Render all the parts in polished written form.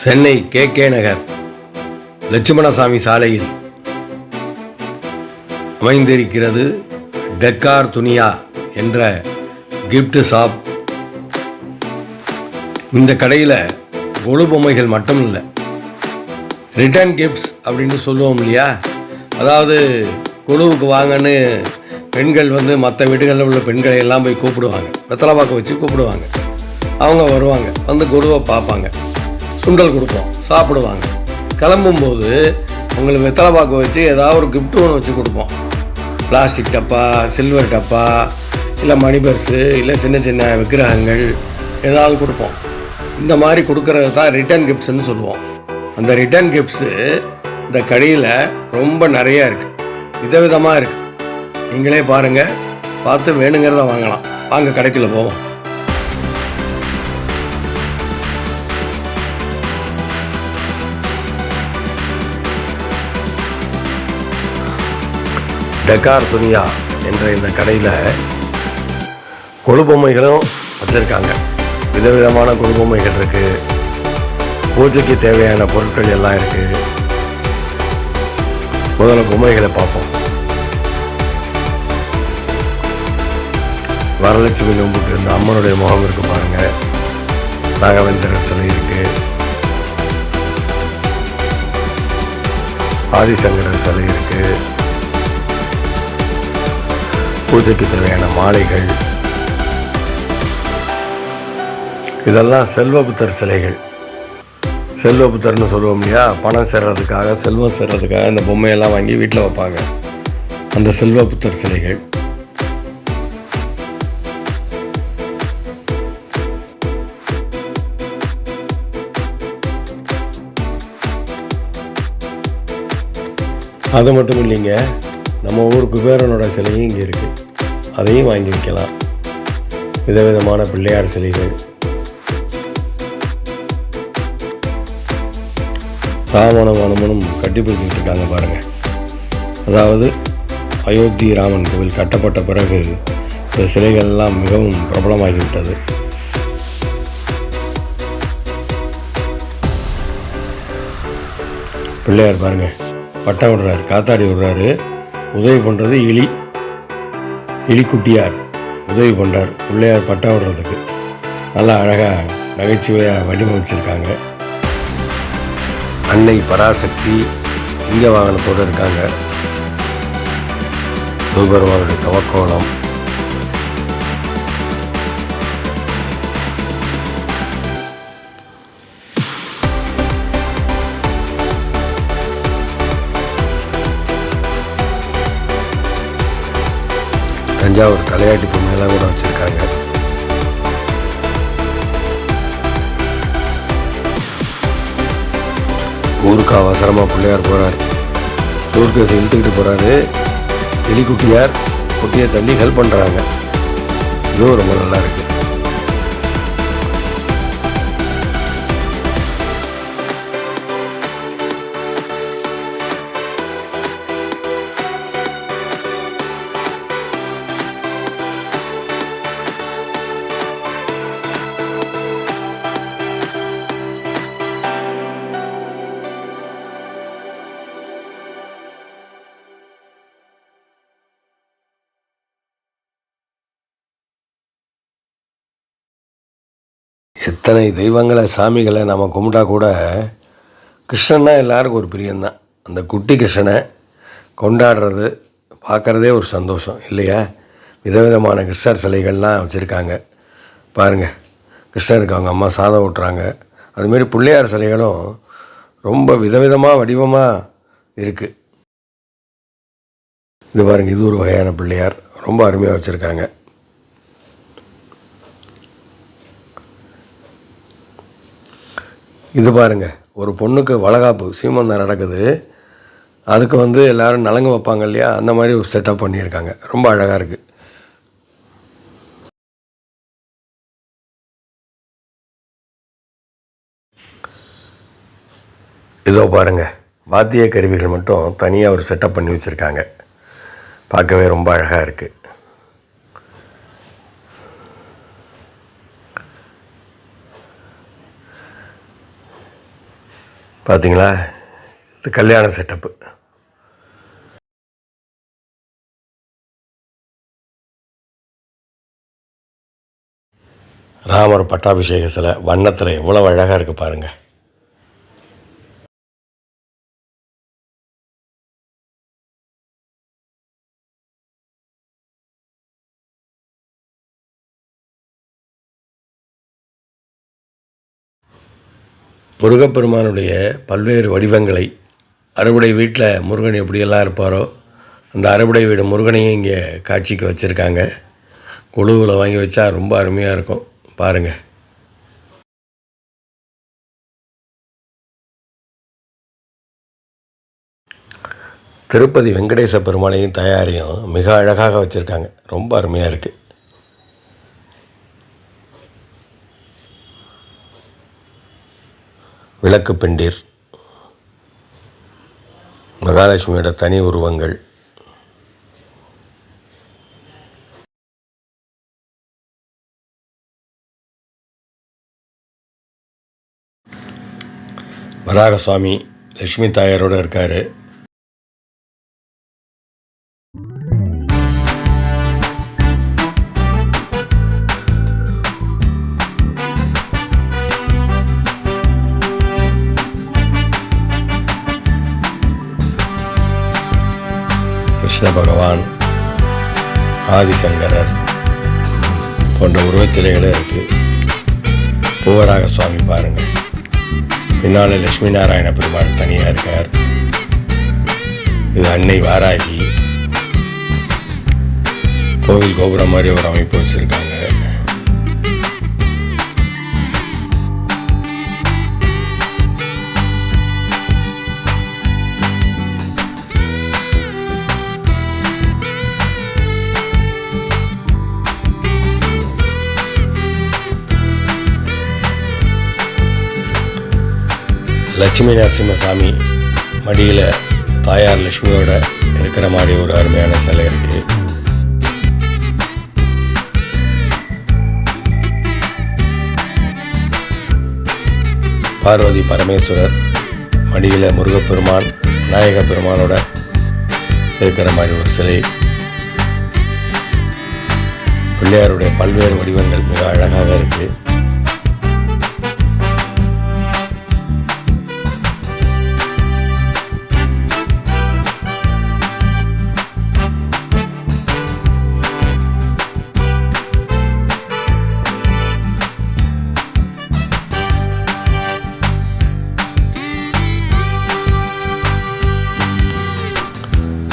Chennai K நகர் லட்சுமணசாமி சாலையில் அமைந்திருக்கிறது decor துனியா என்ற கிஃப்ட் ஷாப். இந்த கடையில் கொலு பொம்மைகள் மட்டும் இல்லை, ரிட்டர்ன் கிஃப்ட்ஸ் அப்படின்னு சொல்லுவோம் இல்லையா. அதாவது கொலுவுக்கு வாங்கன்னு பெண்கள் மற்ற வீடுகளில் உள்ள பெண்களை எல்லாம் போய் கூப்பிடுவாங்க, வெத்தலை பாக்க வச்சு கூப்பிடுவாங்க. அவங்க வருவாங்க, கொலுவை பார்ப்பாங்க, சுண்டல் கொடுப்போம், சாப்பிடுவாங்க. கிளம்பும்போது உங்களுக்கு வெத்தலை பாக்க வச்சு ஏதாவது ஒரு கிஃப்ட் ஒன்று வச்சு கொடுப்போம். பிளாஸ்டிக் டப்பா, சில்வர் டப்பா, இல்லை மணி பர்ஸு, இல்லை சின்ன சின்ன விக்கிரகங்கள் ஏதாவது கொடுப்போம். இந்த மாதிரி கொடுக்கறது தான் ரிட்டர்ன் கிஃப்ட்ஸ்ன்னு சொல்லுவோம். அந்த ரிட்டர்ன் கிஃப்ட்ஸு இந்த கடையில் ரொம்ப நிறையா இருக்குது, விதவிதமாக இருக்குது. நீங்களே பாருங்கள், பார்த்து வேணுங்கிறத வாங்கலாம். வாங்க கடைக்குள்ளே போவோம். டெக்கார் துனியா என்ற இந்த கடையில் கொலு பொம்மைகளும் வச்சுருக்காங்க. விதவிதமான கொலு பொம்மைகள் இருக்குது, பூஜைக்கு தேவையான பொருட்கள் எல்லாம் இருக்குது. முதல்ல பொம்மைகளை பார்ப்போம். வரலட்சுமி நோம்புக்கு இந்த அம்மனுடைய முகம் இருக்கு பாருங்கள். ராகவேந்திரர் சிலை இருக்குது, ஆதிசங்கரர் சிலை இருக்குது, பூஜைக்கு தேவையான மாலைகள், இதெல்லாம் செல்வபுத்தர் சிலைகள். செல்வபுத்தர்னு சொல்லுவோம் இல்லையா, பணம் சேர்றதுக்காக, செல்வம் சேர்றதுக்காக இந்த பொம்மையெல்லாம் வாங்கி வீட்டில் வைப்பாங்க. அந்த செல்வபுத்தர் சிலைகள். அது மட்டும் இல்லைங்க, நம்ம ஊர் குபேரனோட சிலையும் இங்கே இருக்குது, அதையும் வாங்கி வைக்கலாம். விதவிதமான பிள்ளையார் சிலைகள், ராமனும் அனுமனும் கட்டி பிடிச்சிட்டு இருக்காங்க பாருங்கள். அதாவது அயோத்தி ராமன் கோவில் கட்டப்பட்ட பிறகு இந்த சிலைகள்லாம் மிகவும் பிரபலமாகிவிட்டது. பிள்ளையார் பாருங்கள், பட்டம் விடுறாரு, காத்தாடி விடுறாரு. உதவி பண்ணுறது எலிக்குட்டியார் உதவி பண்ணுறார் பிள்ளையார் பட்டம் விடுறதுக்கு. நல்லா அழகாக நகைச்சுவையாக வடிவமைச்சிருக்காங்க. அன்னை பராசக்தி சிங்க வாகனத்தோடு இருக்காங்க. சிவபெருமானுடைய தவக்கோலம், தஞ்சாவூர் தலையாட்டி பொம்மையெல்லாம் கூட வச்சுருக்காங்க. ஊருக்கு அவசரமாக பிள்ளையார் போகிறார், சூர்கேஸ் இழுத்துக்கிட்டு போகிறாரு. எலிக்குட்டியார் குட்டியை தள்ளி ஹெல்ப் பண்ணுறாங்க. இதுவும் ரொம்ப நல்லா இருக்குது. எத்தனை தெய்வங்களை, சாமிகளை நம்ம கும்பிட்டா கூட கிருஷ்ணன்னா எல்லாருக்கும் ஒரு பிரியம்தான். அந்த குட்டி கிருஷ்ணனை கொண்டாடுறது, பார்க்குறதே ஒரு சந்தோஷம் இல்லையா. விதவிதமான கிருஷ்ணர் சிலைகள்லாம் வச்சுருக்காங்க பாருங்கள். கிருஷ்ணருக்கு அவங்க அம்மா சாதம் ஊட்டுறாங்க. அதுமாரி பிள்ளையார் சிலைகளும் ரொம்ப விதவிதமாக வடிவமாக இருக்குது. இது பாருங்கள், இது ஒரு வகையான பிள்ளையார், ரொம்ப அருமையாக வச்சுருக்காங்க. இது பாருங்கள், ஒரு பொண்ணுக்கு வளகாப்பு சீமந்தம் நடக்குது. அதுக்கு எல்லோரும் நலங்கு வைப்பாங்க இல்லையா, அந்த மாதிரி ஒரு செட்டப் பண்ணியிருக்காங்க. ரொம்ப அழகாக இருக்குது. இதோ பாருங்கள், வாத்திய கருவிகள் மட்டும் தனியாக ஒரு செட்டப் பண்ணி வச்சுருக்காங்க. பார்க்கவே ரொம்ப அழகாக இருக்குது. பார்த்தீங்களா, இது கல்யாண செட்டப்பு. ராமர் பட்டாபிஷேக சிலை வண்ணத்தில் எவ்வளோ அழகாக இருக்குது பாருங்கள். முருகப்பெருமானுடைய பல்வேறு வடிவங்களை அறுபடை வீட்டில் முருகன் எப்படியெல்லாம் இருப்பாரோ அந்த அறுபடை வீடு முருகனையும் இங்கே காட்சிக்கு வச்சுருக்காங்க. கொழுவில் வாங்கி வச்சா ரொம்ப அருமையாக இருக்கும் பாருங்கள். திருப்பதி வெங்கடேச பெருமாளையும் தயாரையும் மிக அழகாக வச்சுருக்காங்க. ரொம்ப அருமையாக இருக்குது. விளக்கு பெண்டீர், மகாலட்சுமியோட தனி உருவங்கள், வராகசுவாமி லட்சுமி தாயாரோடு இருக்கார். கிருஷ்ண பகவான், ஆதிசங்கரர் போன்ற உருவச்சிலைகளும் இருக்குது. பூவராக சுவாமி பாருங்கள். பின்னால் லட்சுமி நாராயண பெருமாள் தனியாக இருக்கார். இது அன்னை வாராகி. கோவில் கோபுரம் மாதிரி ஒரு அமைப்பு வச்சுருக்காங்க. லட்சுமி நரசிம்மசாமி மடியில் தாயார் லட்சுமியோட இருக்கிற மாதிரி ஒரு அருமையான சிலை இருக்குது. பார்வதி பரமேஸ்வரர் மடியில் முருகப்பெருமான் விநாயக பெருமானோட இருக்கிற மாதிரி ஒரு சிலை. பிள்ளையாருடைய பல்வேறு வடிவங்கள் மிக அழகாக இருக்குது.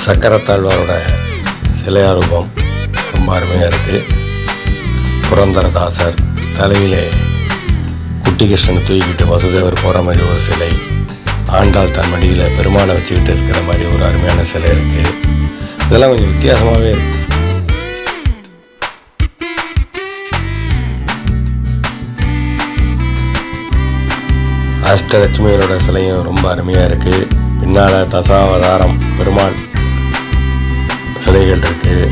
சக்கரத்தாழ்வாரோட சிலையாரூபம் ரொம்ப அருமையாக இருக்குது. புரந்தரதாசர் தலையிலே குட்டி கிருஷ்ணனை தூக்கிக்கிட்டு வசுதேவர் போகிற மாதிரி ஒரு சிலை. ஆண்டாள் தன் மடியில் பெருமாளை வச்சுக்கிட்டு இருக்கிற மாதிரி ஒரு அருமையான சிலை இருக்குது. இதெல்லாம் கொஞ்சம் வித்தியாசமாகவே இருக்குது. அஷ்டலட்சுமிகளோட சிலையும் ரொம்ப அருமையாக இருக்குது. பின்னால் தசாவதாரம் பெருமாள் சிலைகள் இருக்குது.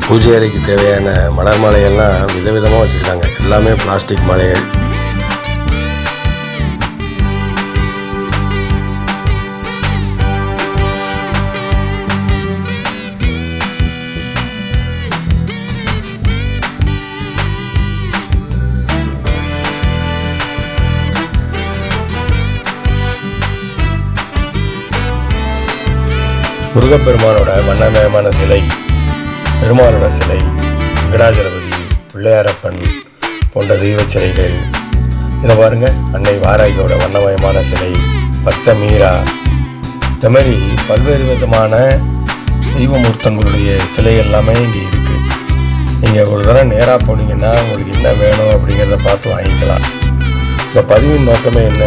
பூஜை அறைக்கு தேவையான மலர் மாலைகள்லாம் விதவிதமாக வச்சுருக்காங்க. எல்லாமே பிளாஸ்டிக் மாலைகள். முருகப்பெருமானோட வண்ணமயமான சிலை, பெருமாளோட சிலை, வெங்கடாஜலபதி, பிள்ளையாரப்பன் போன்ற தெய்வ சிலைகள். இதை பாருங்கள், அன்னை வாராகியோட வண்ணமயமான சிலை, பக்த மீரா, இந்த மாதிரி பல்வேறு விதமான தெய்வமூர்த்தங்களுடைய சிலை எல்லாமே இங்கே இருக்குது. நீங்கள் ஒரு தடவை நேராக போனீங்கன்னா உங்களுக்கு என்ன வேணும் அப்படிங்கிறத பார்த்து வாங்கிக்கலாம். இந்த பதிவின் நோக்கமே என்ன,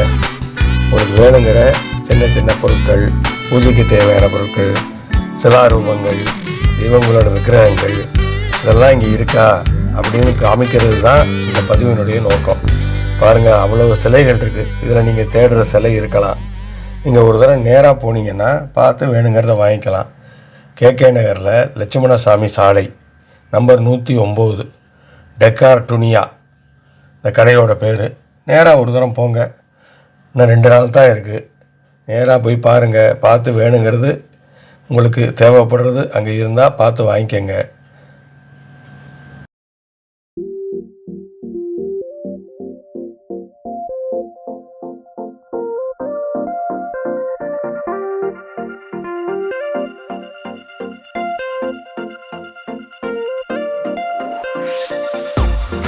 உங்களுக்கு வேணுங்கிற சின்ன சின்ன பொருட்கள், பூஜைக்கு தேவையான பொருட்கள், சிலாரூபங்கள், தெய்வங்களோட விக்கிரகங்கள், இதெல்லாம் இங்கே இருக்கா அப்படின்னு காமிக்கிறது தான் இந்த பதிவினுடைய நோக்கம். பாருங்கள், அவ்வளோ சிலைகள் இருக்குது. இதில் நீங்கள் தேடுற சிலை இருக்கலாம். நீங்கள் ஒரு தடவை நேராக போனீங்கன்னா பார்த்து வேணுங்கிறத வாங்கிக்கலாம். கேகே நகரில் லட்சுமணசாமி சாலை நம்பர் 109, டெக்கார் டுனியா இந்த கடையோட பேர். நேராக ஒரு தரம் போங்க, இன்னும் 2 நாள் தான் இருக்குது. நேராக போய் பாருங்கள், பார்த்து வேணுங்கிறது உங்களுக்கு தேவைப்படுறது அங்கே இருந்தால் பார்த்து வாங்கிக்கோங்க.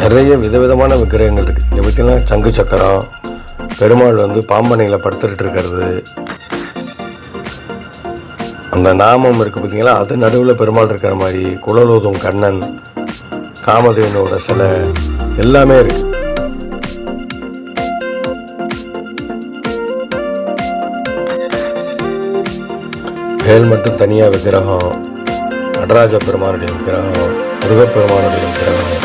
நிறைய விதவிதமான விக்கிரகங்கள் இருக்குது. இங்கே பார்த்திங்கன்னா சங்கு சக்கரம், பெருமாள் வந்து பாம்பனையில் படுத்துட்டு இருக்கிறது, அந்த நாமம் இருக்குது பார்த்திங்களா, அது நடுவில் பெருமாள் இருக்கிற மாதிரி, குழலூதும் கண்ணன், காமதேவனோட சிலை எல்லாமே இருக்குது. வேல் மட்டும் தனியாக விக்கிரகம், நடராஜ பெருமானுடைய விக்கிரகம், முருகப்பெருமானுடைய விக்கிரகம்,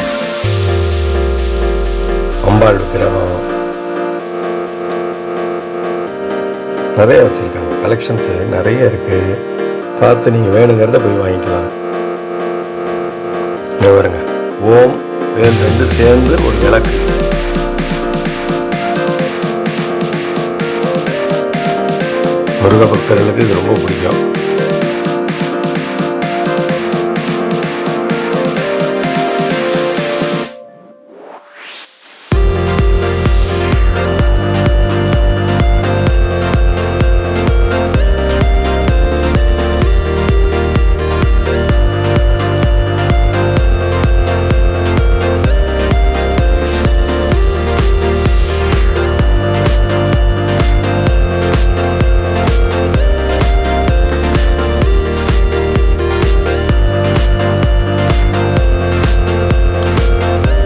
அம்பாள் விக்கிரகம் நிறைய வச்சுருக்காங்க. கலெக்ஷன்ஸு நிறைய இருக்குது. பார்த்து நீங்கள் வேணுங்கிறத போய் வாங்கிக்கலாம். இங்கே வருங்க, ஓம் வேல் 2 சேர்ந்து ஒரு விளக்கு. முருக பக்தர்களுக்கு இது ரொம்ப பிடிக்கும்.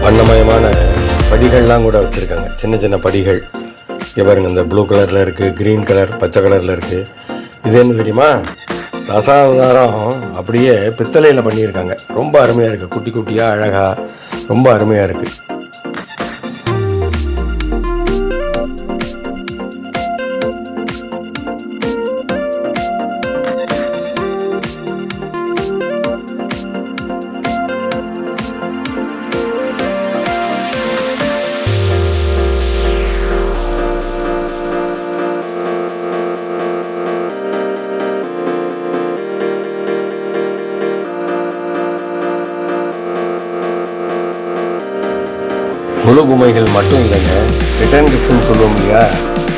வண்ணமயமான படிகள்லாம் கூட வச்சுருக்காங்க, சின்ன சின்ன படிகள். இங்கே பாருங்கள், இந்த ப்ளூ கலரில் இருக்குது, க்ரீன் கலர், பச்சை கலரில் இருக்குது. இது என்ன தெரியுமா? தசாவதாரம் அப்படியே பித்தளையில் பண்ணியிருக்காங்க. ரொம்ப அருமையாக இருக்குது, குட்டி குட்டியாக அழகாக ரொம்ப அருமையாக இருக்குது. கொலு பொம்மைகள் மட்டும் இல்லைங்க, ரிட்டர்ன் கிஃப்ட்ஸ்ன்னு சொல்லுவோம் இல்லையா?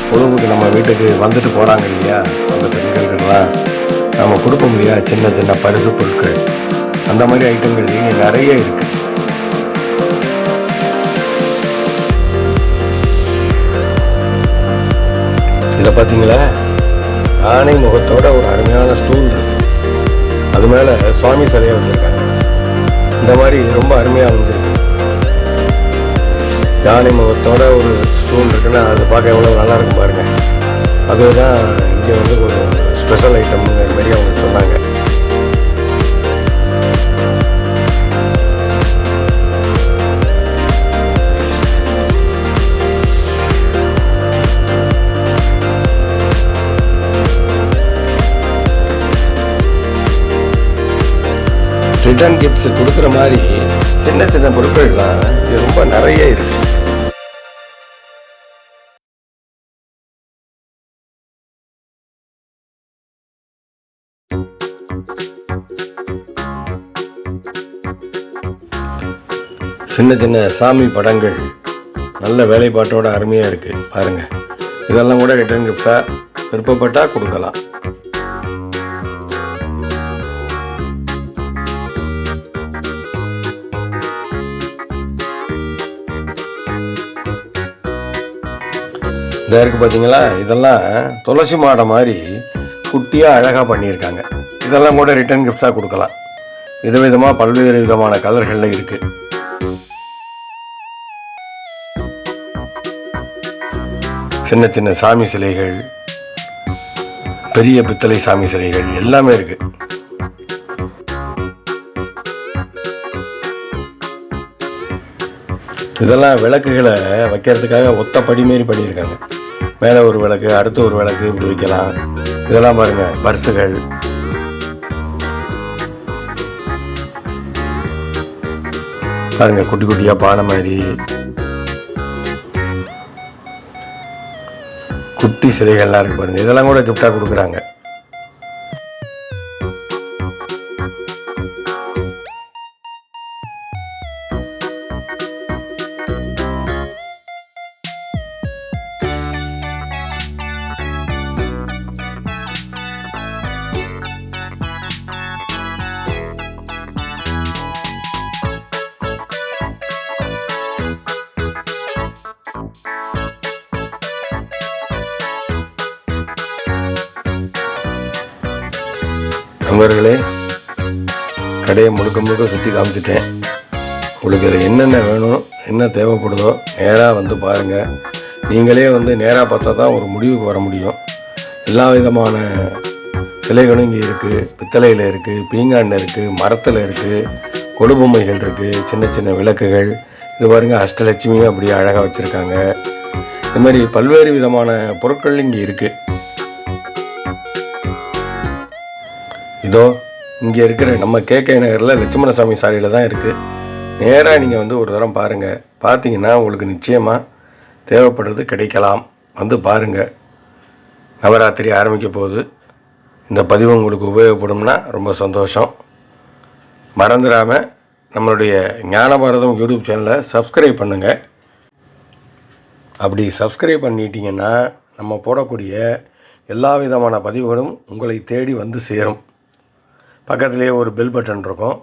கொலுவுக்கு நம்ம வீட்டுக்கு வந்துட்டு போகிறாங்க இல்லையா, அந்த பெண்களுக்கெல்லாம் நம்ம கொடுப்போம் இல்லையா சின்ன சின்ன பரிசு பொருட்கள், அந்த மாதிரி ஐட்டங்கள் இங்கே நிறைய இருக்குது. இதை பார்த்தீங்களா, யானை முகத்தோட ஒரு அருமையான ஸ்டூல் இருக்கு. அது மேலே சுவாமி சிலையை வச்சுருக்காங்க. இந்த மாதிரி ரொம்ப அருமையாக அமைஞ்சிருக்கு. யானை முகத்தோட ஒரு ஸ்டூல் இருக்குன்னா அது பார்க்க எவ்வளோ நல்லா இருக்கும் பாருங்கள். அதுதான் இங்கே வந்து ஒரு ஸ்பெஷல் ஐட்டம்ங்கிற மாதிரி அவங்க சொன்னாங்க. ரிட்டர்ன் கிஃப்ட்ஸ் கொடுக்குற மாதிரி சின்ன சின்ன பொருட்கள்லாம் இது ரொம்ப நிறைய இருக்கு. சின்ன சின்ன சாமி படங்கள் நல்ல வேலைப்பாட்டோட அருமையாக இருக்குது பாருங்கள். இதெல்லாம் கூட ரிட்டர்ன் கிஃப்ட்ஸாக விருப்பப்பட்டால் கொடுக்கலாம். இதாக இருக்குது பார்த்தீங்களா, இதெல்லாம் துளசி மாடை மாதிரி குட்டியாக அழகாக பண்ணியிருக்காங்க. இதெல்லாம் கூட ரிட்டர்ன் கிஃப்ட்ஸாக கொடுக்கலாம். விதவிதமாக பல்வேறு விதமான கலர்களில் இருக்குது. சின்ன சின்ன சாமி சிலைகள், பெரிய பித்தளை சாமி சிலைகள் எல்லாமே இருக்குது. இதெல்லாம் விளக்குகளை வைக்கிறதுக்காக ஒத்த படி மாரி பண்ணியிருக்காங்க. மேலே ஒரு விளக்கு, அடுத்து ஒரு விளக்கு, இப்படி வைக்கலாம். இதெல்லாம் பாருங்கள், பர்ஸுகள். பாருங்கள், குட்டி குட்டியாக பானை மாதிரி குட்டி சிலைகள்லாம் இருக்குது பாருங்கள். இதெல்லாம் கூட கிஃப்டாக கொடுக்குறாங்க. நண்பர்களே, கடையை முழுக்க முழுக்க சுற்றி காமிச்சிட்டேன். உங்களுக்கு இதில் என்னென்ன வேணும், என்ன தேவைப்படுதோ நேராக வந்து பாருங்கள். நீங்களே வந்து நேராக பார்த்தா தான் ஒரு முடிவுக்கு வர முடியும். எல்லா விதமான சிலைகளும் இங்கே இருக்குது. பித்தளையில் இருக்குது, பீங்கானில் இருக்குது, மரத்தில் இருக்குது, கொலுபொம்மைகள் இருக்குது, சின்ன சின்ன விளக்குகள். இது பாருங்கள், அஷ்டலட்சுமியும் அப்படியே அழகாக வச்சுருக்காங்க. இது மாதிரி பல்வேறு விதமான பொருட்கள் இங்கே இருக்குது. இதோ இங்கே இருக்கிற நம்ம கேகே நகரில் லட்சுமணசாமி சாலையில் தான் இருக்குது. நேராக நீங்கள் வந்து ஒரு தரம் பாருங்கள். பார்த்தீங்கன்னா உங்களுக்கு நிச்சயமாக தேவைப்படுறது கிடைக்கலாம். வந்து பாருங்கள். நவராத்திரி ஆரம்பிக்க போகுது. இந்த பதிவு உங்களுக்கு உபயோகப்படும்னா ரொம்ப சந்தோஷம். மறந்துடாமல் நம்மளுடைய ஞானபாரதம் யூடியூப் சேனலை சப்ஸ்கிரைப் பண்ணுங்கள். அப்படி சப்ஸ்கிரைப் பண்ணிட்டீங்கன்னா நம்ம போடக்கூடிய எல்லா விதமான பதிவுகளும் உங்களை தேடி வந்து சேரும். பக்கத்துலேயே ஒரு பெல் பட்டன் இருக்கும்,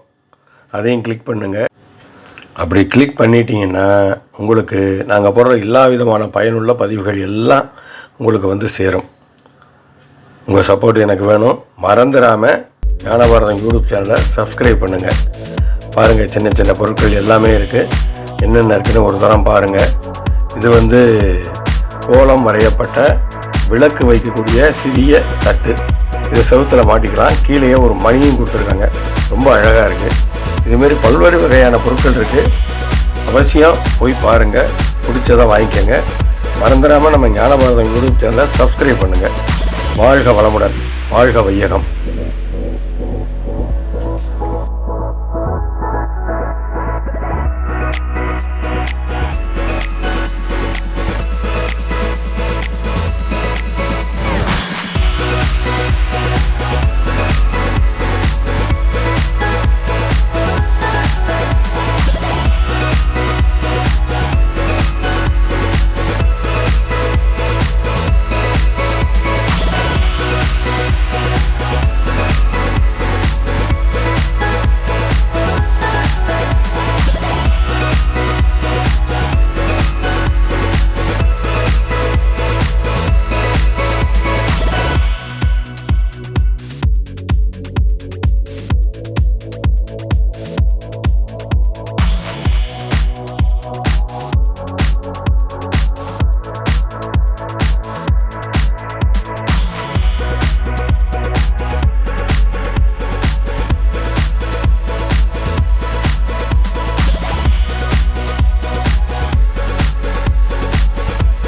அதையும் கிளிக் பண்ணுங்கள். அப்படி கிளிக் பண்ணிட்டீங்கன்னா உங்களுக்கு நாங்கள் போடுற எல்லா விதமான பயனுள்ள பதிவுகள் எல்லாம் உங்களுக்கு வந்து சேரும். உங்கள் சப்போர்ட் எனக்கு வேணும். மறந்துடாமல் ஞானபாரதம் யூடியூப் சேனலை சப்ஸ்கிரைப் பண்ணுங்கள். பாருங்கள், சின்ன சின்ன பொருட்கள் எல்லாமே இருக்குது. என்னென்ன இருக்குதுன்னு ஒரு தரம் பாருங்கள். இது வந்து கோலம் வரையப்பட்ட விளக்கு வைக்கக்கூடிய சிறிய தட்டு. இது செவுத்தில் மாட்டிக்கலாம். கீழேயே ஒரு மணியும் கொடுத்துருக்காங்க. ரொம்ப அழகாக இருக்குது. இதுமாரி பல்வேறு வகையான பொருட்கள் இருக்குது. அவசியம் போய் பாருங்கள். பிடிச்சதை வாங்கிக்கோங்க. மறந்துடாமல் நம்ம ஞானபாரதம் யூடியூப் சேனலை சப்ஸ்கிரைப் பண்ணுங்கள். வாழ்க வளமுடன், வாழ்க வையகம்.